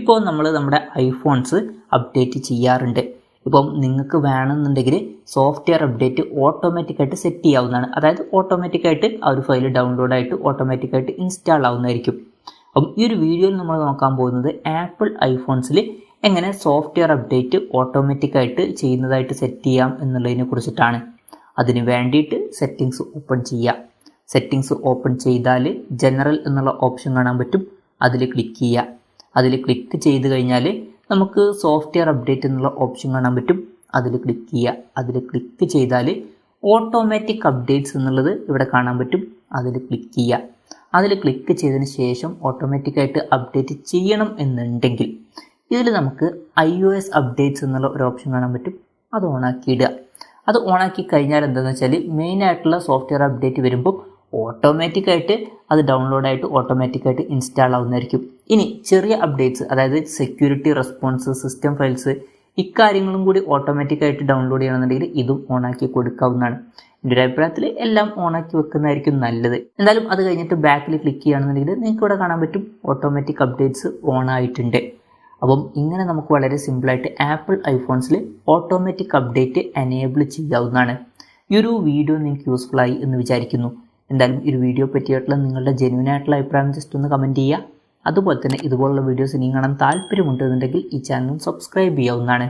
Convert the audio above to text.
ഇപ്പോൾ നമ്മൾ നമ്മുടെ ഐഫോൺസ് അപ്ഡേറ്റ് ചെയ്യാറുണ്ട്. ഇപ്പം നിങ്ങൾക്ക് വേണമെന്നുണ്ടെങ്കിൽ സോഫ്റ്റ്വെയർ അപ്ഡേറ്റ് ഓട്ടോമാറ്റിക്കായിട്ട് സെറ്റ് ചെയ്യാവുന്നതാണ്. അതായത് ഓട്ടോമാറ്റിക്കായിട്ട് ആ ഒരു ഫയൽ ഡൗൺലോഡായിട്ട് ഓട്ടോമാറ്റിക്കായിട്ട് ഇൻസ്റ്റാൾ ആവുന്നതായിരിക്കും. അപ്പം ഈ ഒരു വീഡിയോയിൽ നമ്മൾ നോക്കാൻ പോകുന്നത് ആപ്പിൾ ഐഫോൺസിൽ എങ്ങനെ സോഫ്റ്റ്വെയർ അപ്ഡേറ്റ് ഓട്ടോമാറ്റിക്കായിട്ട് ചെയ്യുന്നതായിട്ട് സെറ്റ് ചെയ്യാം എന്നുള്ളതിനെ കുറിച്ചിട്ടാണ്. അതിന് വേണ്ടിയിട്ട് സെറ്റിങ്സ് ഓപ്പൺ ചെയ്യുക. സെറ്റിങ്സ് ഓപ്പൺ ചെയ്താൽ ജനറൽ എന്നുള്ള ഓപ്ഷൻ കാണാൻ പറ്റും. അതിൽ ക്ലിക്ക് ചെയ്യുക. അതിൽ ക്ലിക്ക് ചെയ്ത് കഴിഞ്ഞാൽ നമുക്ക് സോഫ്റ്റ്വെയർ അപ്ഡേറ്റ് എന്നുള്ള ഓപ്ഷൻ കാണാൻ പറ്റും. അതിൽ ക്ലിക്ക് ചെയ്യുക. അതിൽ ക്ലിക്ക് ചെയ്താൽ ഓട്ടോമാറ്റിക് അപ്ഡേറ്റ്സ് എന്നുള്ളത് ഇവിടെ കാണാൻ പറ്റും. അതിൽ ക്ലിക്ക് ചെയ്യുക. അതിൽ ക്ലിക്ക് ചെയ്തതിന് ശേഷം ഓട്ടോമാറ്റിക്കായിട്ട് അപ്ഡേറ്റ് ചെയ്യണം എന്നുണ്ടെങ്കിൽ ഇതിൽ നമുക്ക് iOS അപ്ഡേറ്റ്സ് എന്നുള്ള ഒരു ഓപ്ഷൻ കാണാൻ പറ്റും. അത് ഓണാക്കി ഇടുക. അത് ഓണാക്കി കഴിഞ്ഞാൽ എന്താണെന്ന് വെച്ചാൽ മെയിനായിട്ടുള്ള സോഫ്റ്റ്വെയർ അപ്ഡേറ്റ് വരുമ്പോൾ ഓട്ടോമാറ്റിക്കായിട്ട് അത് ഡൗൺലോഡായിട്ട് ഓട്ടോമാറ്റിക്കായിട്ട് ഇൻസ്റ്റാൾ ആവുന്നതായിരിക്കും. ഇനി ചെറിയ അപ്ഡേറ്റ്സ്, അതായത് സെക്യൂരിറ്റി, റെസ്പോൺസ്, സിസ്റ്റം ഫയൽസ്, ഇക്കാര്യങ്ങളും കൂടി ഓട്ടോമാറ്റിക്കായിട്ട് ഡൗൺലോഡ് ചെയ്യണമെന്നുണ്ടെങ്കിൽ ഇതും ഓണാക്കി കൊടുക്കാവുന്നതാണ്. എൻ്റെ ഒരു അഭിപ്രായത്തിൽ എല്ലാം ഓണാക്കി വെക്കുന്നതായിരിക്കും നല്ലത്. എന്തായാലും അത് കഴിഞ്ഞിട്ട് ബാക്കിൽ ക്ലിക്ക് ചെയ്യുകയാണെന്നുണ്ടെങ്കിൽ നിങ്ങൾക്ക് ഇവിടെ കാണാൻ പറ്റും ഓട്ടോമാറ്റിക് അപ്ഡേറ്റ്സ് ഓൺ ആയിട്ടുണ്ട്. അപ്പം ഇങ്ങനെ നമുക്ക് വളരെ സിമ്പിളായിട്ട് ആപ്പിൾ ഐഫോൺസിൽ ഓട്ടോമാറ്റിക് അപ്ഡേറ്റ് എനേബിൾ ചെയ്യാവുന്നതാണ്. ഈ ഒരു വീഡിയോ നിങ്ങൾക്ക് യൂസ്ഫുൾ ആയി എന്ന് വിചാരിക്കുന്നു. എന്തായാലും ഈ ഒരു വീഡിയോ പറ്റിയിട്ടുള്ള നിങ്ങളുടെ ജെന്യൂൻ ആയിട്ടുള്ള അഭിപ്രായം ജസ്റ്റ് ഒന്ന് കമൻറ്റ് ചെയ്യുക. അതുപോലെ തന്നെ ഇതുപോലുള്ള വീഡിയോസ് ഇനിയും കാണാൻ താല്പര്യമുണ്ടെന്നുണ്ടെങ്കിൽ ഈ ചാനൽ സബ്സ്ക്രൈബ് ചെയ്യാവുന്നതാണ്.